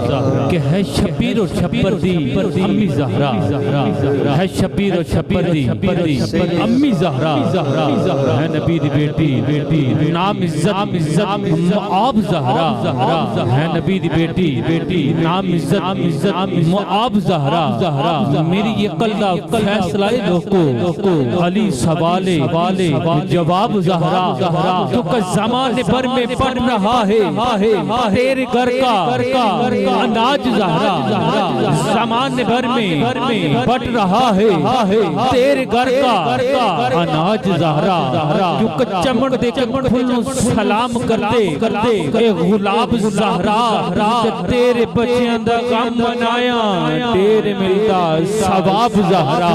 کہ ہے شبیر و شبر دی امی زہرا ہے شبیر و شبر دی امی زہرا ہے نبی دی بیٹی نام عزت معاب زہرا ہے نبی دی بیٹی نام عزت معاب زہرا میری یہ قلدہ فیصلہ کو علی سوالے جواب زہرا جو کہ زمانے بھر میں پڑھ رہا ہے تیرے گھر کا اناج زہرا زمانے بھر میں بٹ رہا ہے تیرے گھر کا اناج زہرا جو کچمڑ دے کر پھولوں سلام کرتے اے غلاب زہرا تیرے بچیاں دا غم منایا تیرے ملتا ثواب زہرا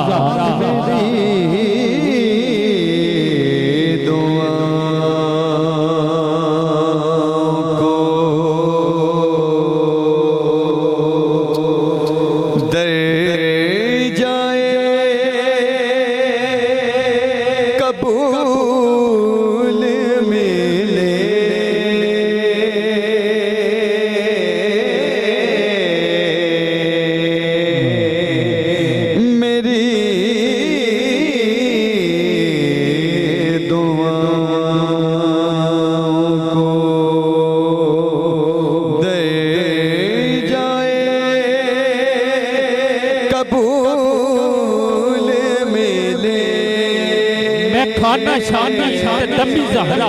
دمی زہرا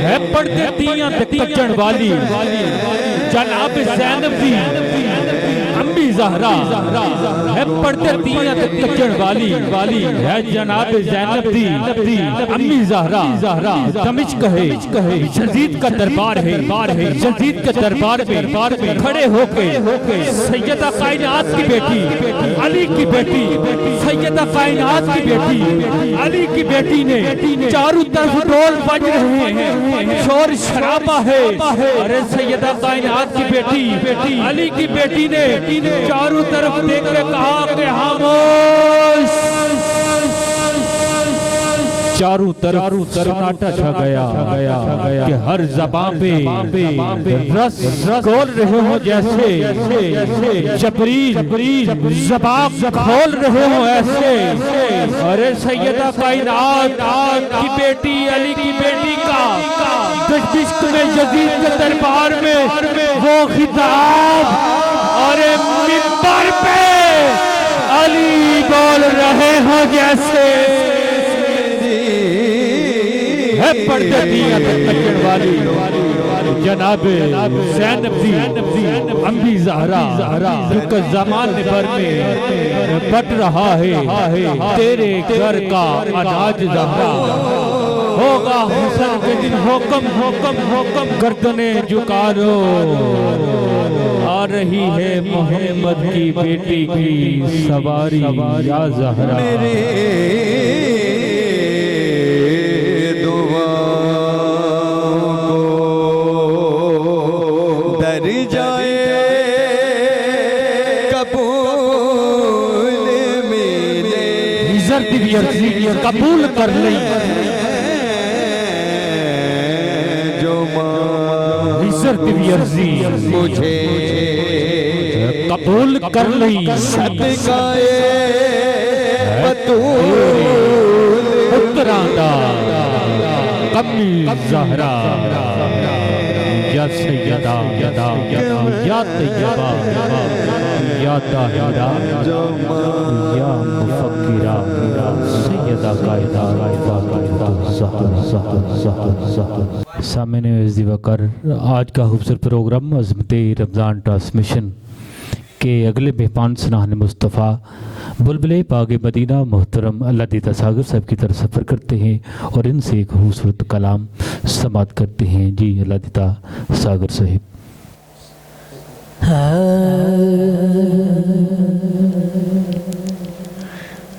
ہے پڑھ دیتیاں کچن والی جناب زینب دی امی زہرا ہے پڑھ دیتیاں کچن والی ہے جناب زینب دی امی زہرا دمشق ہے یزید کا دربار ہے یزید کے دربار میں کھڑے ہو کے سیدہ کائنات کی بیٹی علی کی بیٹی سیدہ کائنات کی بیٹی علی کی بیٹی نے چاروں طرف ڈول بج رہے ہیں شور شرابہ ہے ارے سیدہ کائنات کی بیٹی علی کی بیٹی نے چاروں طرف دیکھ کے کہا کہ خاموش چاروں طرف سناٹا چھا گیا کہ ہر زبان پہ رس کھول رہے ہوں جیسے جبریل زبان کھول رہے ہوں ایسے ارے سیدہ کائنات کی بیٹی علی کی بیٹی کا دمشق میں یزید کے دربار میں وہ خطاب اور منبر پہ علی بول رہے ہوں جیسے ہے پڑھ دیتی ہیں کچن والی جناب زینب دی امی زہرا جو کہ زمانے بھر میں بٹ رہا ہے تیرے گھر کا اناج زہرا ہوگا حسن کے دن حکم گردنیں جھکا دو آ رہی ہے محمد کی بیٹی کی سواری یا زہرا قبول کر لئی جو عزت بھی عرضی مجھے قبول کر لئی صدقہ بطول پتران دا قمی زہرا یا سیدہ یا طیبہ یا طاہرہ یا مفکرہ سیدہ قائدہ سامعین عزیز وقار، آج کا خوبصورت پروگرام عظمت رمضان ٹرانسمیشن کے اگلے مہمان سناہن مصطفیٰ بلبل پاک مدینہ محترم اللہ دیتا ساگر صاحب کی طرف سفر کرتے ہیں اور ان سے ایک خوبصورت کلام سماعت کرتے ہیں۔ جی اللہ دیتا ساگر صاحب۔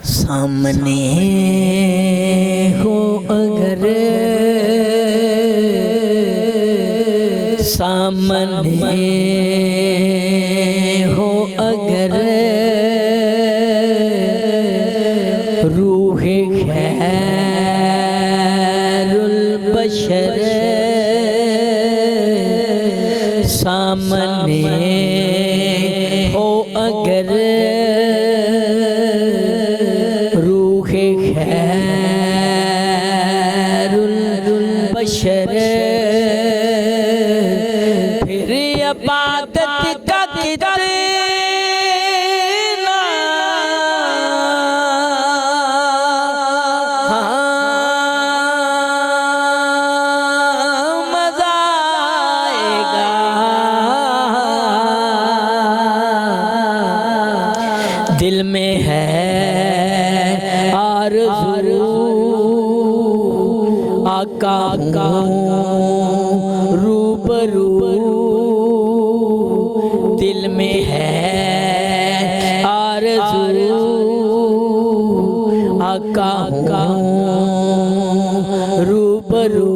سامنے ہو اگر سامنے ہو اگر روح خیر البشر سامنے ہو اگر روح خیر البشر پھر عبادت کا کتنا مزہ آئے گا، دل میں ہے آرزو آقا ہوں روبرو، دل میں ہے آرزو آقا ہوں روبرو،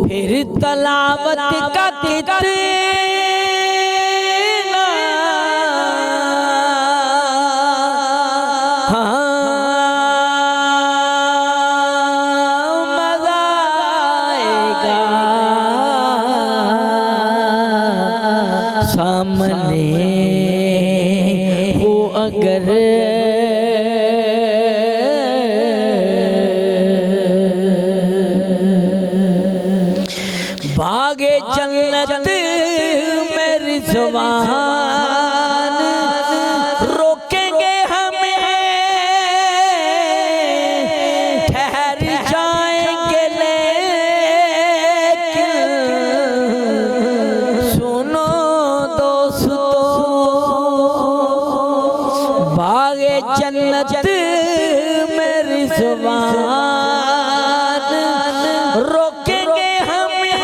پھر تلاوت کا کتنا مزہ آئے گا، سامنے ہو اگر باغ جنت میں رضوان روکیں گے ہمیں، ٹھہر جائیں گے لیکن سنو دوستو، باغ جنت میں رضوان روکیں گے ہمیں،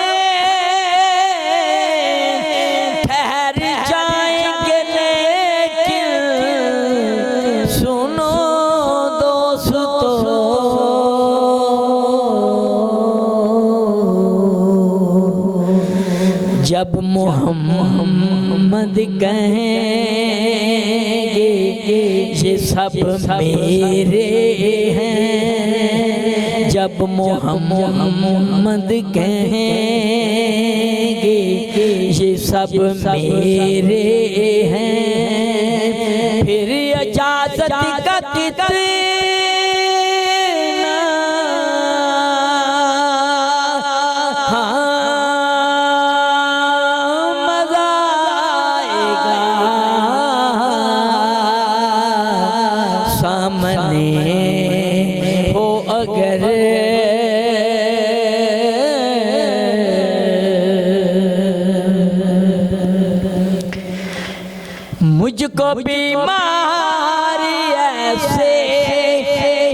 ٹھہر جائیں گے لیکن سنو دوستو، جب محمد کہیں گے یہ سب میرے ہیں، جب محمد کہیں گے یہ سب میرے ہیں، پھر اجازت کا کتنا مزہ آئے گا، سامنے ہو اگر مجھ کو بیماری ایسے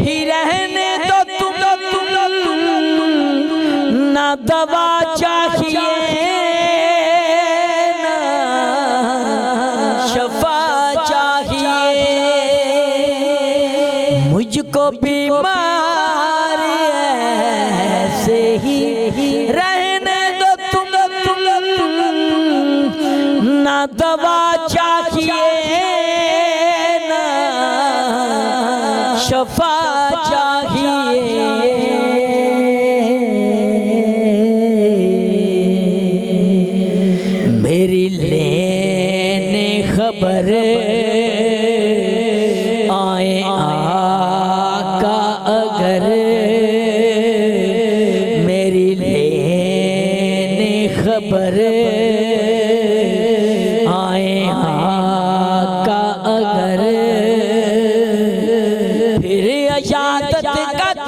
ہی رہنے دو تم، نہ دوا چاہیے نہ شفا چاہیے، مجھ کو بیماری ایسے ہی رہنے دو تم، نہ دوا چاہیے نہ شفا چاہیے،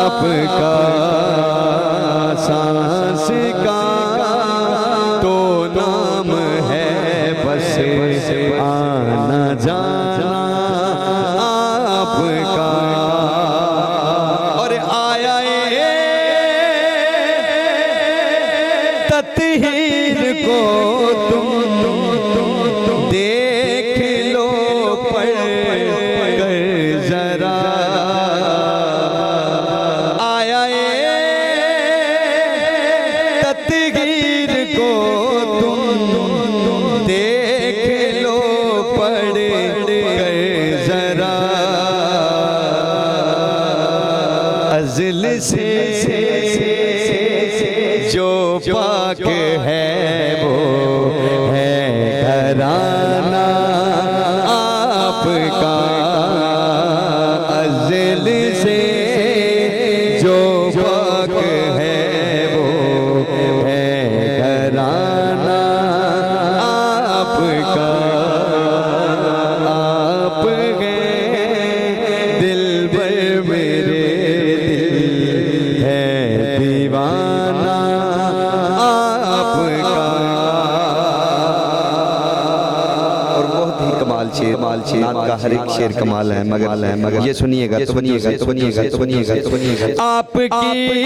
آپ کا سانس کا تو نام ہے بس آنا جانا آپ کا اور آیا تطہیر کو تم دیکھ لو پڑھ کر ذرا آیا تطہیر کو تم دیکھ لو پڑھ کر ذرا ازل سے جو پاک ہے وہ ہے گھرانہ آپ کا ازل سے جو پاک ہے وہ ہے گھرانہ آپ کا آپ ہیں دل بر میرے دل ہے دیوانہ آپ کا اور بہت ہی کمال شعر نعت کا ہر ایک شعر کمال ہے مگر یہ سنیے گا تو بنیے گا آپ کی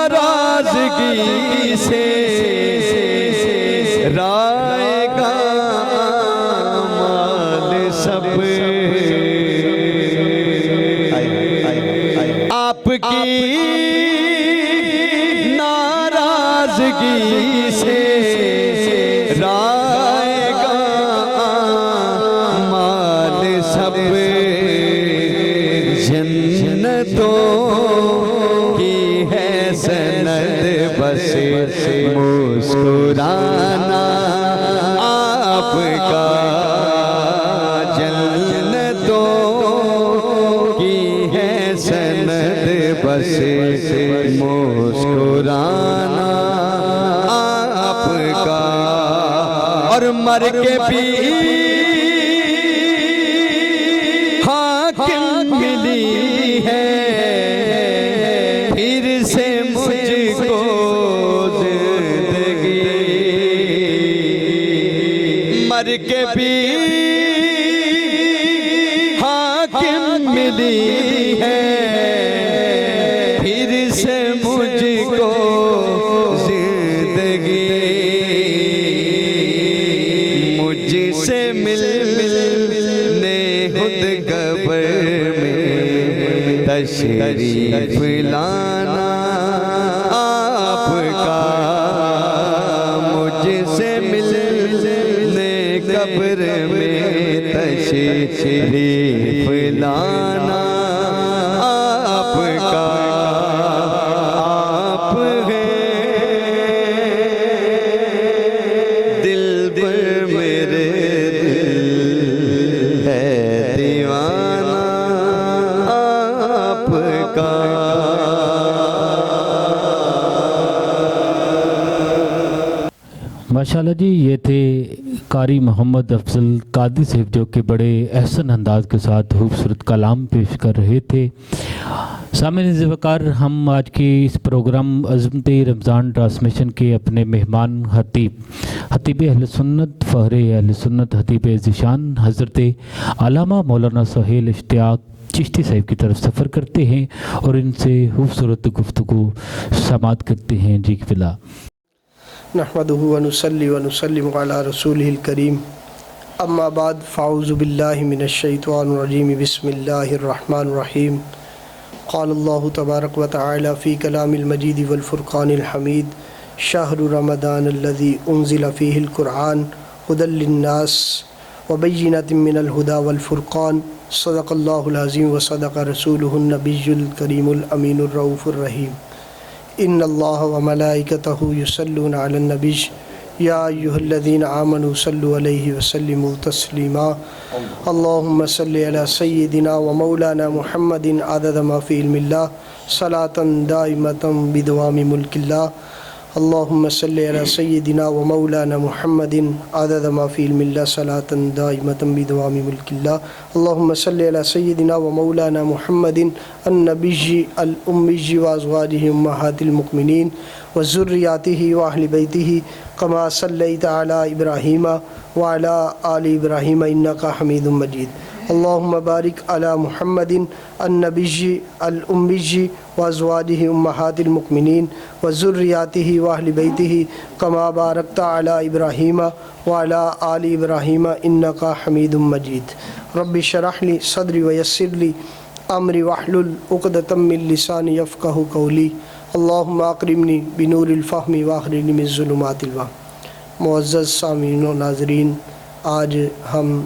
ناراضگی سے رائے گا مال سب آپ کی ناراضگی سے رائے گا مال سب جنتوں کی ہے سند بس مسکرانا آپ کا جنتوں کی ہے سند بس مسکرانا آپ کا اور مر کے بھی حاکم ملی ہے پھر سے مجھ کو زندگی مر کے بھی حاکم ملی ہے پھر سے مجھ کو زندگی مجھ سے ملنے خود قبر میں تشریف لانا آپ کا مجھ سے ملنے قبر میں تشریف لانا آپ کا آپ ہیں دل پر میرے دل ہے دیوانہ آپ کا ماشاءاللہ جی یہ تھے قاری محمد افضل قادری صاحب جو کہ بڑے احسن انداز کے ساتھ خوبصورت کلام پیش کر رہے تھے۔ سامعین وقار ہم آج کے اس پروگرام عظمت رمضان ٹرانسمیشن کے اپنے مہمان خطیب اہل سنت فخر اہل سنت خطیب ذیشان حضرت علامہ مولانا سہیل اشتیاق چشتی صاحب کی طرف سفر کرتے ہیں اور ان سے خوبصورت گفتگو سماعت کرتے ہیں۔ جی فلا نحمده ونصلي ونسلم على رسوله الكريم اما بعد فاعوذ بالله من الشيطان الرجيم بسم الله الرحمن الرحيم قال الله تبارك وتعالى في كلام المجيد والفرقان الحميد شهر رمضان الذي انزل فيه القرآن هدى للناس وبينات من الهدى والفرقان صدق الله العظيم وصدق رسوله النبي الكريم الأمين الرؤوف الرحيم ان اللہ وملائکتہ یصلون علی النبی یا ایہا الذین آمنوا صلوا علیہ وسلموا تسلیما اللہم صلی علی سیدنا ومولانا محمد عدد ما فی علم اللہ صلاة دائمة بدوام ملک اللہ اللهم صل على سيدنا ومولانا محمد عدد ما في علم الله صلاة دائمة بدوام ملك الله. اللهم صل على سيدنا ومولانا محمد النبي الأمي وأزواجه أمهات المؤمنين وذرياته وأهل بيته كما صليت على إبراهيم وعلى آل إبراهيم إنك حميد مجيد. اللهم بارك على محمد النبي الأمي وأزواجه أمهات المؤمنين وذرياته وأهل بيته كما باركت على إبراهيم وعلى آل إبراهيم إنك حميد مجيد. رب اشرح لي صدري ويسر لي أمري واحلل عقدة من لساني يفقهوا قولي. اللهم أكرمني بنور الفهم وأخرجني من ظلمات الوهم. معزز سامعین و ناظرین، آج ہم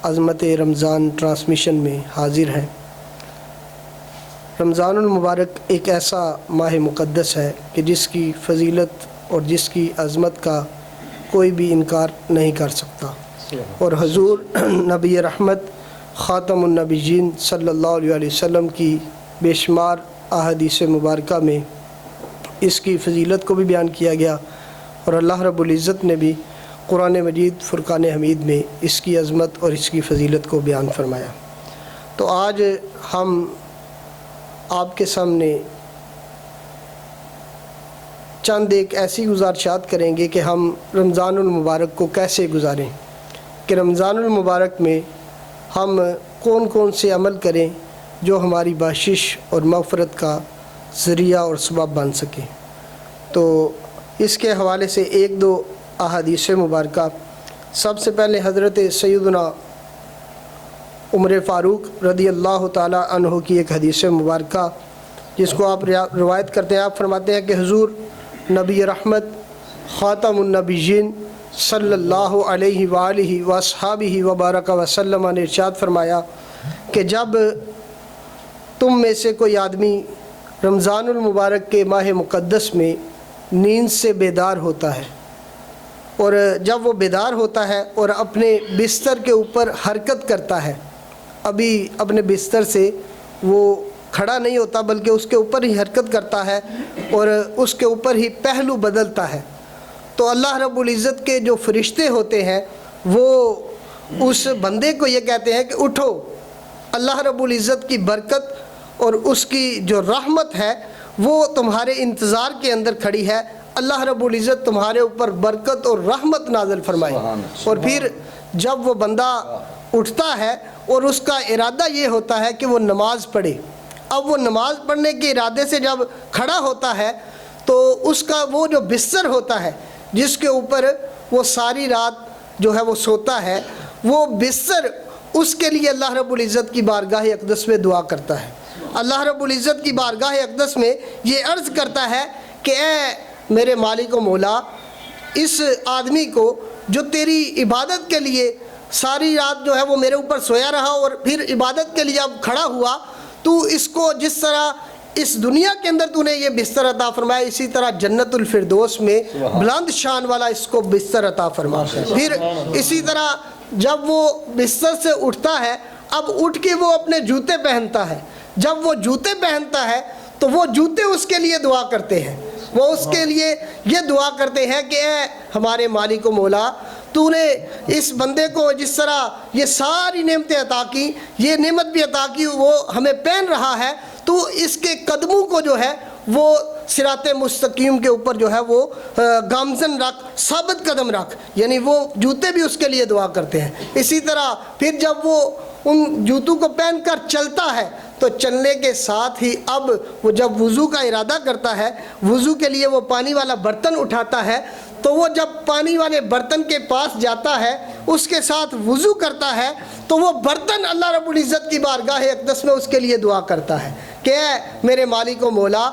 عظمت رمضان ٹرانسمیشن میں حاضر ہیں۔ رمضان المبارک ایک ایسا ماہ مقدس ہے کہ جس کی فضیلت اور جس کی عظمت کا کوئی بھی انکار نہیں کر سکتا، اور حضور نبی رحمت خاتم النبیین صلی اللہ علیہ وسلم کی بے شمار احادیث مبارکہ میں اس کی فضیلت کو بھی بیان کیا گیا، اور اللہ رب العزت نے بھی قرآن مجید فرقان حمید میں اس کی عظمت اور اس کی فضیلت کو بیان فرمایا۔ تو آج ہم آپ کے سامنے چند ایک ایسی گزارشات کریں گے کہ ہم رمضان المبارک کو کیسے گزاریں، کہ رمضان المبارک میں ہم کون کون سے عمل کریں جو ہماری بخشش اور مغفرت کا ذریعہ اور سبب بن سکے۔ تو اس کے حوالے سے ایک دو احادیث مبارکہ، سب سے پہلے حضرت سیدنا عمر فاروق رضی اللہ تعالی عنہ کی ایک حدیث مبارکہ جس کو آپ روایت کرتے ہیں۔ آپ فرماتے ہیں کہ حضور نبی رحمت خاتم النبیین صلی اللہ علیہ وآلہ واصحابہ وبارک وسلم نے ارشاد فرمایا کہ جب تم میں سے کوئی آدمی رمضان المبارک کے ماہ مقدس میں نیند سے بیدار ہوتا ہے، اور جب وہ بیدار ہوتا ہے اور اپنے بستر کے اوپر حرکت کرتا ہے، ابھی اپنے بستر سے وہ کھڑا نہیں ہوتا بلکہ اس کے اوپر ہی حرکت کرتا ہے اور اس کے اوپر ہی پہلو بدلتا ہے، تو اللہ رب العزت کے جو فرشتے ہوتے ہیں وہ اس بندے کو یہ کہتے ہیں کہ اٹھو، اللہ رب العزت کی برکت اور اس کی جو رحمت ہے وہ تمہارے انتظار کے اندر کھڑی ہے، اللہ رب العزت تمہارے اوپر برکت اور رحمت نازل فرمائے۔ اور پھر جب وہ بندہ اٹھتا ہے اور اس کا ارادہ یہ ہوتا ہے کہ وہ نماز پڑھے، اب وہ نماز پڑھنے کے ارادے سے جب کھڑا ہوتا ہے تو اس کا وہ جو بستر ہوتا ہے جس کے اوپر وہ ساری رات جو ہے وہ سوتا ہے، وہ بستر اس کے لیے اللہ رب العزت کی بارگاہ اقدس میں دعا کرتا ہے۔ اللہ رب العزت کی بارگاہ اقدس میں یہ عرض کرتا ہے کہ اے میرے مالک و مولا، اس آدمی کو جو تیری عبادت کے لیے ساری رات جو ہے وہ میرے اوپر سویا رہا اور پھر عبادت کے لیے اب کھڑا ہوا، تو اس کو جس طرح اس دنیا کے اندر تو نے یہ بستر عطا فرمایا، اسی طرح جنت الفردوس میں بلند شان والا اس کو بستر عطا فرما۔ پھر اسی طرح جب وہ بستر سے اٹھتا ہے، اب اٹھ کے وہ اپنے جوتے پہنتا ہے، جب وہ جوتے پہنتا ہے تو وہ جوتے اس کے لیے دعا کرتے ہیں، وہ اس کے لیے یہ دعا کرتے ہیں کہ اے ہمارے مالک و مولا، تو نے اس بندے کو جس طرح یہ ساری نعمتیں عطا کی، یہ نعمت بھی عطا کی، وہ ہمیں پہن رہا ہے، تو اس کے قدموں کو جو ہے وہ صراط مستقیم کے اوپر جو ہے وہ گامزن رکھ، ثابت قدم رکھ، یعنی وہ جوتے بھی اس کے لیے دعا کرتے ہیں۔ اسی طرح پھر جب وہ ان جوتوں کو پہن کر چلتا ہے تو چلنے کے ساتھ ہی اب وہ جب وضو کا ارادہ کرتا ہے، وضو کے لیے وہ پانی والا برتن اٹھاتا ہے، تو وہ جب پانی والے برتن کے پاس جاتا ہے، اس کے ساتھ وضو کرتا ہے، تو وہ برتن اللہ رب العزت کی بارگاہ اقدس میں اس کے لیے دعا کرتا ہے کہ اے میرے مالک و مولا،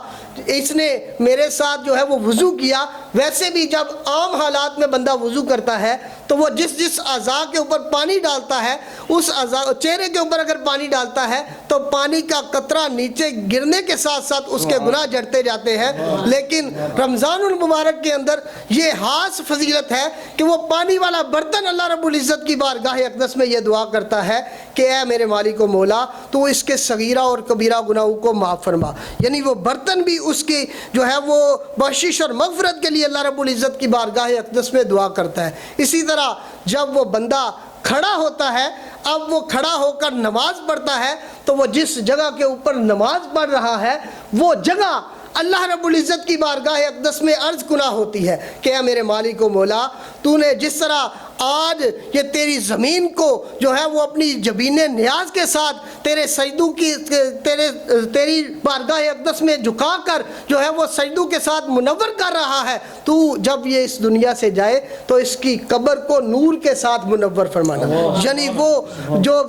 اس نے میرے ساتھ جو ہے وہ وضو کیا، ویسے بھی جب عام حالات میں بندہ وضو کرتا ہے تو وہ جس اعضاء کے اوپر پانی ڈالتا ہے اس چہرے کے اوپر اگر پانی ڈالتا ہے تو پانی کا قطرہ نیچے گرنے کے ساتھ ساتھ اس کے گناہ جڑتے جاتے ہیں، لیکن رمضان المبارک کے اندر یہ خاص فضیلت ہے کہ وہ پانی والا برتن اللہ رب العزت کی بارگاہ اقدس میں یہ دعا کرتا ہے کہ اے میرے مالک و مولا تو اس کے صغیرہ اور کبیرہ گناہوں کو معاف فرما، یعنی وہ برتن بھی اس کی جو ہے وہ بخشش اور مغفرت کے لیے اللہ رب العزت کی بارگاہ اقدس میں دعا کرتا ہے۔ اسی طرح جب وہ بندہ کھڑا ہوتا ہے، اب وہ کھڑا ہو کر نماز پڑھتا ہے تو وہ جس جگہ کے اوپر نماز پڑھ رہا ہے وہ جگہ اللہ رب العزت کی بارگاہ اقدس میں عرض کنا ہوتی ہے کہ اے میرے مالک و مولا تو نے جس طرح آج یہ تیری زمین کو جو ہے وہ اپنی جبین نیاز کے ساتھ تیرے سجدوں کی تیری بارگاہ اقدس میں جھکا کر جو ہے وہ سجدوں کے ساتھ منور کر رہا ہے، تو جب یہ اس دنیا سے جائے تو اس کی قبر کو نور کے ساتھ منور فرمانا، یعنی وہ جو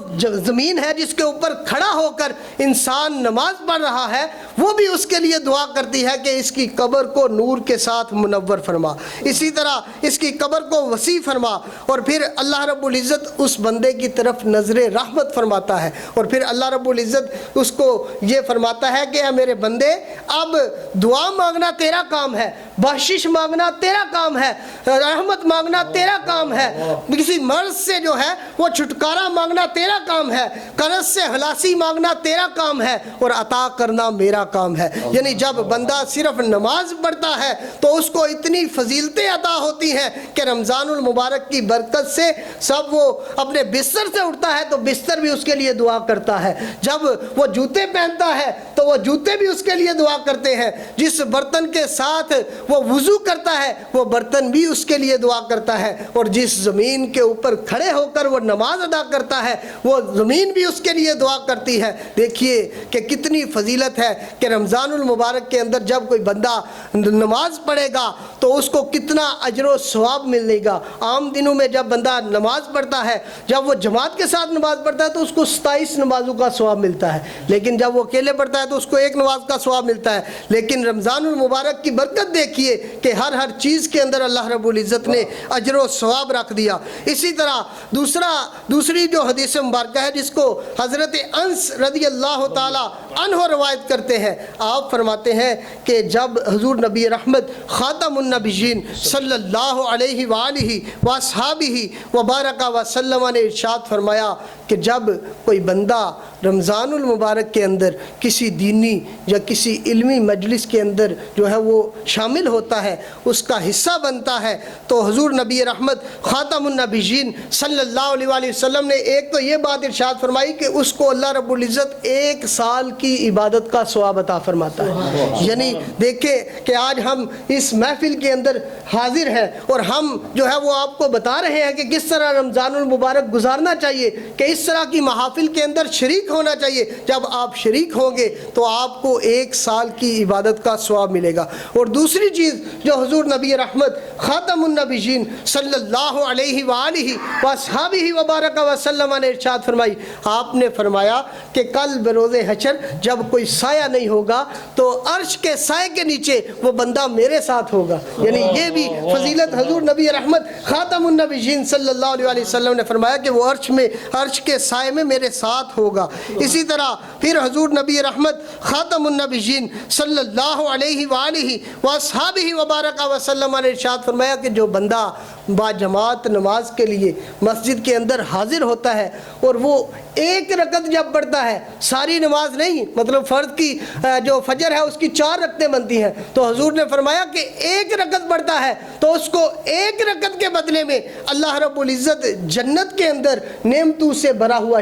زمین ہے جس کے اوپر کھڑا ہو کر انسان نماز پڑھ رہا ہے وہ بھی اس کے لیے دعا کرتی ہے کہ اس کی قبر کو نور کے ساتھ منور فرما، اسی طرح اس کی قبر کو وسیع فرما، اور پھر اللہ رب العزت اس بندے کی طرف نظر رحمت فرماتا ہے، اور پھر اللہ رب العزت اس کو یہ فرماتا ہے کہ اے میرے بندے اب دعا مانگنا تیرا کام ہے، بخشش مانگنا تیرا کام ہے، رحمت مانگنا تیرا کام ہے، کسی مرض سے جو ہے وہ چھٹکارا مانگنا تیرا کام ہے، قرض سے خلاصی مانگنا تیرا کام ہے، اور عطا کرنا میرا کام ہے۔ یعنی جب بندہ صرف نماز پڑھتا ہے تو اس کو اتنی فضیلتیں عطا ہوتی ہیں کہ رمضان المبارک کی برکت سے سب وہ اپنے بستر سے اٹھتا ہے تو بستر بھی اس کے لیے دعا کرتا ہے، جب وہ جوتے پہنتا ہے تو وہ جوتے بھی اس کے لیے دعا کرتے ہیں، جس برتن کے ساتھ وہ وضو کرتا ہے وہ برتن بھی اس کے لیے دعا کرتا ہے، اور جس زمین کے اوپر کھڑے ہو کر وہ نماز ادا کرتا ہے وہ زمین بھی اس کے لیے دعا کرتی ہے۔ دیکھیے کہ کتنی فضیلت ہے کہ رمضان المبارک کے اندر جب کوئی بندہ نماز پڑھے گا تو اس کو کتنا اجر و ثواب ملے گا۔ عام دنوں میں جب بندہ نماز پڑھتا ہے، جب وہ جماعت کے ساتھ نماز پڑھتا ہے تو اس کو 27 نمازوں کا ثواب ملتا ہے، لیکن جب وہ اکیلے پڑھتا ہے تو اس کو 1 نماز کا ثواب ملتا ہے، لیکن رمضان المبارک کی برکت دیکھیے کہ ہر چیز کے اندر اللہ رب العزت نے اجر و ثواب رکھ دیا۔ اسی طرح دوسری جو حدیث مبارکہ ہے جس کو حضرت انس رضی اللہ تعالی عنہ روایت کرتے ہیں، آپ فرماتے ہیں کہ جب حضور نبی رحمت خاتم النبیین صلی اللہ علیہ وآلہ واصحابہ وبارک وسلم نے ارشاد فرمایا کہ جب کوئی بندہ رمضان المبارک کے اندر کسی دینی یا کسی علمی مجلس کے اندر جو ہے وہ شامل ہوتا ہے، اس کا حصہ بنتا ہے، تو حضور نبی رحمت خاتم النبیین صلی اللہ علیہ وآلہ وسلم نے ایک تو یہ بات ارشاد فرمائی کہ اس کو اللہ رب العزت 1 سال کی عبادت کا ثواب عطا فرماتا ہے۔ یعنی دیکھیں کہ آج ہم اس محفل کے اندر حاضر ہیں اور ہم جو ہے وہ آپ کو بتا رہے ہیں کہ کس طرح رمضان المبارک گزارنا چاہیے، کہ اس طرح کی محافل کے اندر شریک ہونا چاہیے۔ جب آپ شریک ہوں گے تو آپ کو 1 سال کی عبادت کا ثواب ملے گا۔ اور دوسری چیز جو حضور نبی رحمت خاتم النبیین صلی اللہ علیہ وآلہ واصحابہ وبارک وسلم نے ارشاد فرمائی، آپ نے فرمایا کہ کل بروز حشر جب کوئی سایہ نہیں ہوگا تو عرش کے سائے کے نیچے وہ بندہ میرے ساتھ ہوگا۔ یعنی یہ بھی فضیلت حضور نبی رحمت خاتم النبیین صلی اللہ علیہ وسلم نے فرمایا کہ وہ عرش کے سائے میں میرے ساتھ ہوگا۔ اسی طرح پھر حضور نبی رحمت خاتم النبیین صلی اللہ علیہ وآلہ واصحابہ وبارک وسلم نے ارشاد فرمایا کہ جو بندہ با جماعت نماز کے لیے مسجد کے اندر حاضر ہوتا ہے اور وہ 1 رکعت جب پڑھتا ہے، ساری نماز نہیں، مطلب فرض کی جو فجر ہے اس کی 4 رکعتیں بنتی ہیں، تو حضور نے فرمایا کہ 1 رکعت پڑھتا ہے تو اس کو 1 رکعت کے بدلے میں اللہ رب العزت جنت کے اندر نعمتوں سے بھرا ہوا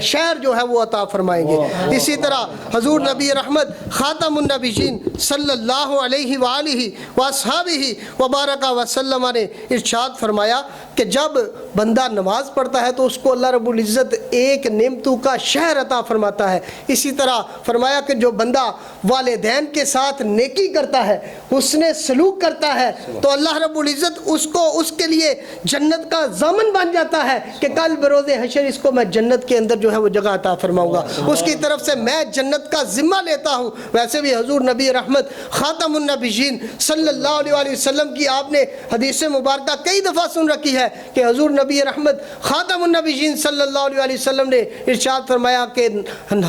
شہر جو ہے وہ عطا فرمائیں گے۔ اسی طرح حضور نبی رحمت خاتم النبیین صلی اللہ علیہ وآلہ واصحابہ وبارک وسلم نے ارشاد فرمایا کہ جب بندہ نماز پڑھتا ہے تو اس کو اللہ رب العزت ایک نعمتوں کا شہر عطا فرماتا ہے۔ اسی طرح فرمایا کہ جو بندہ والدین کے ساتھ نیکی کرتا ہے، حسن سلوک کرتا ہے، تو اللہ رب العزت اس کے لیے جنت کا ضامن بن جاتا ہے کہ کل بروز حشر اس کو میں جنت کے اندر جو ہے وہ جگہ عطا فرماؤں گا، اس کی طرف سے میں جنت کا ذمہ لیتا ہوں۔ ویسے بھی حضور نبی رحمت خاتم النبیین صلی اللہ علیہ وسلم کی آپ نے حدیث مبارکہ کئی دفعہ سن رکھی ہے کہ حضور نبی رحمت خاتم النبیین صلی اللہ علیہ وسلم نے ارشاد فرمایا کہ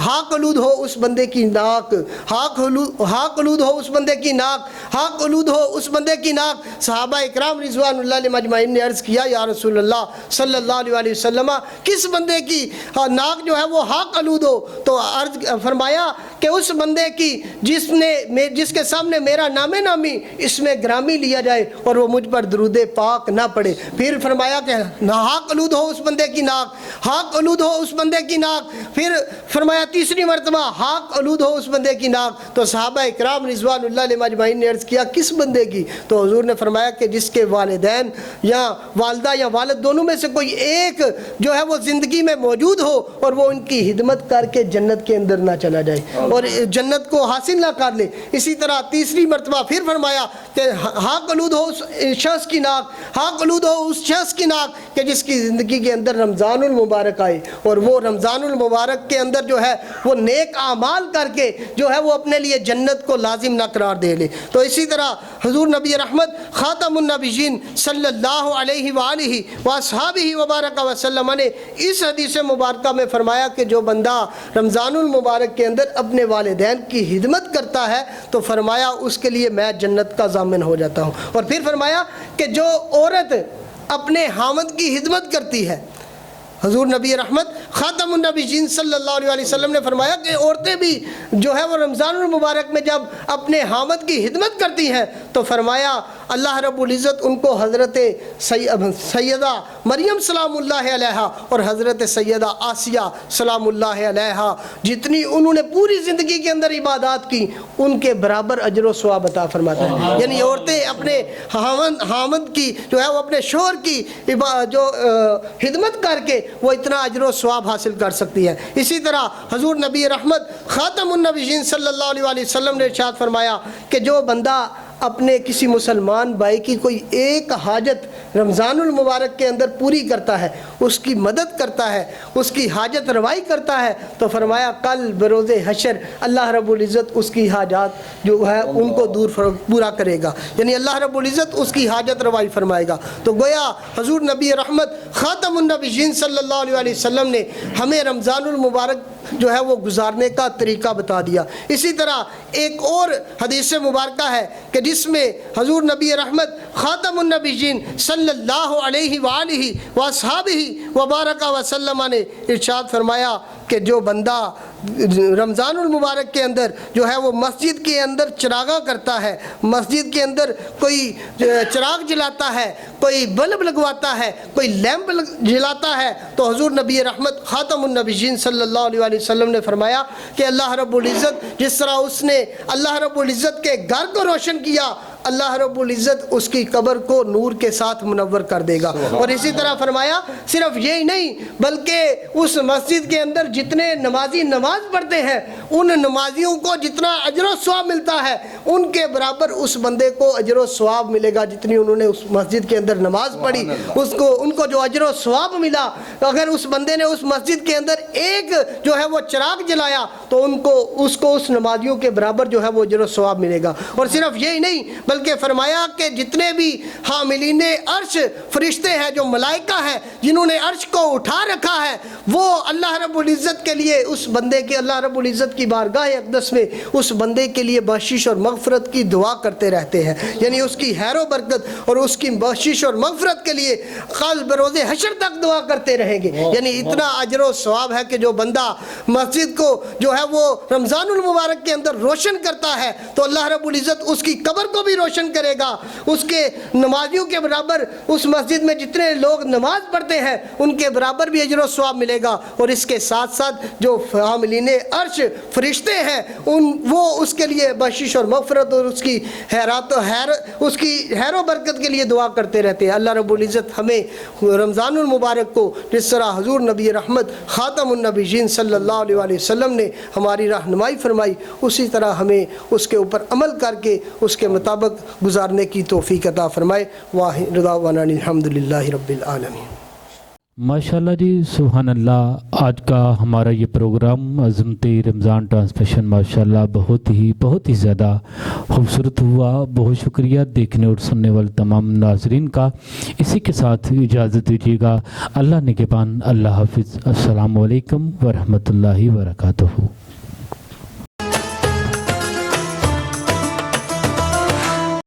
حاق آلود ہو اس بندے کی ناک، حاق آلود ہو اس بندے کی ناک، حاق آلود ہو اس بندے کی ناک۔ صحابہ اکرام رضوان اللہ علیہم اجمعین نے عرض کیا یا رسول اللہ صلی اللہ علیہ وسلم کس بندے کی ناک جو ہے وہ حاق آلود ہو؟ تو عرض فرمایا کہ اس بندے کی جس کے سامنے میرا نام نامی اس میں گرامی لیا جائے اور وہ مجھ پر درود پاک نہ پڑے۔ پھر فرمایا کہ حاق آلود ہو اس بندے کی ناک، حاق آلود ہو اس بندے کی ناک۔ پھر فرمایا تیسری مرتبہ حاق آلود ہو اس بندے کی ناک۔ تو صحابہ اکرام رضوان اللہ علیہم اجمعین نے عرض کیا کس بندے کی؟ تو حضور نے فرمایا کہ جس کے والدین یا والدہ یا والد دونوں میں سے کوئی ایک جو ہے وہ زندگی میں موجود ہو اور وہ ان کی خدمت کر کے جنت کے اندر نہ چلا جائے اور جنت کو حاصل نہ کر لے۔ اسی طرح تیسری مرتبہ پھر فرمایا کہ حاق آلود ہو اس شخص کی ناک، حاق آلود ہو اس شخص کی ناک کہ جس کی زندگی کے اندر رمضان المبارک آئے اور وہ رمضان المبارک کے اندر جو ہے وہ نیک اعمال کر کے جو ہے وہ اپنے لیے جنت کو لازم نہ قرار دے لے۔ تو اسی طرح حضور نبی رحمت خاتم النبیین صلی اللہ علیہ وآلہ وصحابہ وبارک وسلم نے اس حدیث مبارکہ میں فرمایا کہ جو بندہ رمضان المبارک کے اندر اپنے والدین کی خدمت کرتا ہے تو فرمایا اس کے لیے میں جنت کا ضامن ہو جاتا ہوں۔ اور پھر فرمایا کہ جو عورت اپنے خاوند کی خدمت کرتی ہے، حضور نبی رحمت خاتم النبیین صلی اللہ علیہ وسلم نے فرمایا کہ عورتیں بھی جو ہے وہ رمضان المبارک میں جب اپنے خاوند کی خدمت کرتی ہیں تو فرمایا اللہ رب العزت ان کو حضرت سیدہ مریم سلام اللہ علیہا اور حضرت سیدہ آسیہ سلام اللہ علیہا جتنی انہوں نے پوری زندگی کے اندر عبادات کی ان کے برابر اجر و ثواب عطا فرماتا ہے۔ یعنی عورتیں اپنے خاوند کی جو ہے وہ اپنے شوہر کی جو خدمت کر کے وہ اتنا اجر و ثواب حاصل کر سکتی ہے۔ اسی طرح حضور نبی رحمت خاتم النبیین صلی اللہ علیہ وسلم نے ارشاد فرمایا کہ جو بندہ اپنے کسی مسلمان بھائی کی کوئی ایک حاجت رمضان المبارک کے اندر پوری کرتا ہے، اس کی مدد کرتا ہے، اس کی حاجت روائی کرتا ہے تو فرمایا کل بروز حشر اللہ رب العزت اس کی حاجات جو ہے ان کو دور پورا کرے گا، یعنی اللہ رب العزت اس کی حاجت روائی فرمائے گا۔ تو گویا حضور نبی رحمت خاتم النبیین صلی اللہ علیہ وسلم نے ہمیں رمضان المبارک جو ہے وہ گزارنے کا طریقہ بتا دیا۔ اسی طرح ایک اور حدیث مبارکہ ہے کہ جس میں حضور نبی رحمت خاتم النبیین صلی اللہ علیہ وآلہ وصحابہ وبارک وسلم نے ارشاد فرمایا کہ جو بندہ رمضان المبارک کے اندر جو ہے وہ مسجد کے اندر چراغاں کرتا ہے، مسجد کے اندر کوئی چراغ جلاتا ہے، کوئی بلب لگواتا ہے، کوئی لیمپ جلاتا ہے، تو حضور نبی رحمت خاتم النبیین صلی اللہ علیہ وسلم نے فرمایا کہ اللہ رب العزت جس طرح اس نے اللہ رب العزت کے گھر کو روشن کیا، اللہ رب العزت اس کی قبر کو نور کے ساتھ منور کر دے گا۔ اور اسی طرح فرمایا صرف یہی نہیں بلکہ اس مسجد کے اندر جتنے نمازی نماز پڑھتے ہیں ان نمازیوں کو جتنا اجر و ثواب ملتا ہے ان کے برابر اس بندے کو اجر و ثواب ملے گا جتنی انہوں نے اس مسجد کے اندر نماز پڑھی، ان کو جو اجر و ثواب ملا۔ اگر اس بندے نے اس مسجد کے اندر ایک جو ہے وہ چراغ جلایا تو اس کو اس نمازیوں کے برابر جو ہے وہ اجر و ثواب ملے گا۔ اور صرف یہی نہیں بلکہ فرمایا کہ جتنے بھی حاملین عرش فرشتے ہیں جو ملائکہ ہیں جنہوں نے عرش کو اٹھا رکھا ہے وہ اللہ رب العزت کے لیے اس بندے کے اللہ رب العزت کی بارگاہ اقدس میں اس بندے کے لیے بخشش اور مغفرت کی دعا کرتے رہتے ہیں، یعنی اس کی خیر و برکت اور اس کی بخشش اور مغفرت کے لیے کل بروز حشر تک دعا کرتے رہیں گے۔ یعنی اتنا اجر و ثواب ہے کہ جو بندہ مسجد کو جو ہے وہ رمضان المبارک کے اندر روشن کرتا ہے تو اللہ رب العزت اس کی قبر کو بھی روشن کرے گا، اس کے نمازیوں کے برابر اس مسجد میں جتنے لوگ نماز پڑھتے ہیں ان کے برابر بھی اجر و ثواب ملے گا، اور اس کے ساتھ ساتھ جو حاملین عرش فرشتے ہیں وہ اس کے لیے بخشش اور مغفرت اور اس کی اس کی خیر و برکت کے لیے دعا کرتے رہتے ہیں۔ اللہ رب العزت ہمیں رمضان المبارک کو جس طرح حضور نبی رحمت خاتم النبیین صلی اللہ علیہ وآلہ وسلم نے ہماری رہنمائی فرمائی، اسی طرح ہمیں اس کے اوپر عمل کر کے اس کے مطابق گزارنے کی توفیق عطا فرمائے۔ واخر دعوانا الحمدللہ رب العالمین۔ ماشاءاللہ جی، سبحان اللہ۔ آج کا ہمارا یہ پروگرام عظمت رمضان ٹرانسمیشن ماشاءاللہ بہت ہی زیادہ خوبصورت ہوا۔ بہت شکریہ دیکھنے اور سننے والے تمام ناظرین کا۔ اسی کے ساتھ اجازت دیجیے گا۔ اللہ نگہبان، اللہ حافظ، السلام علیکم ورحمۃ اللہ وبرکاتہ۔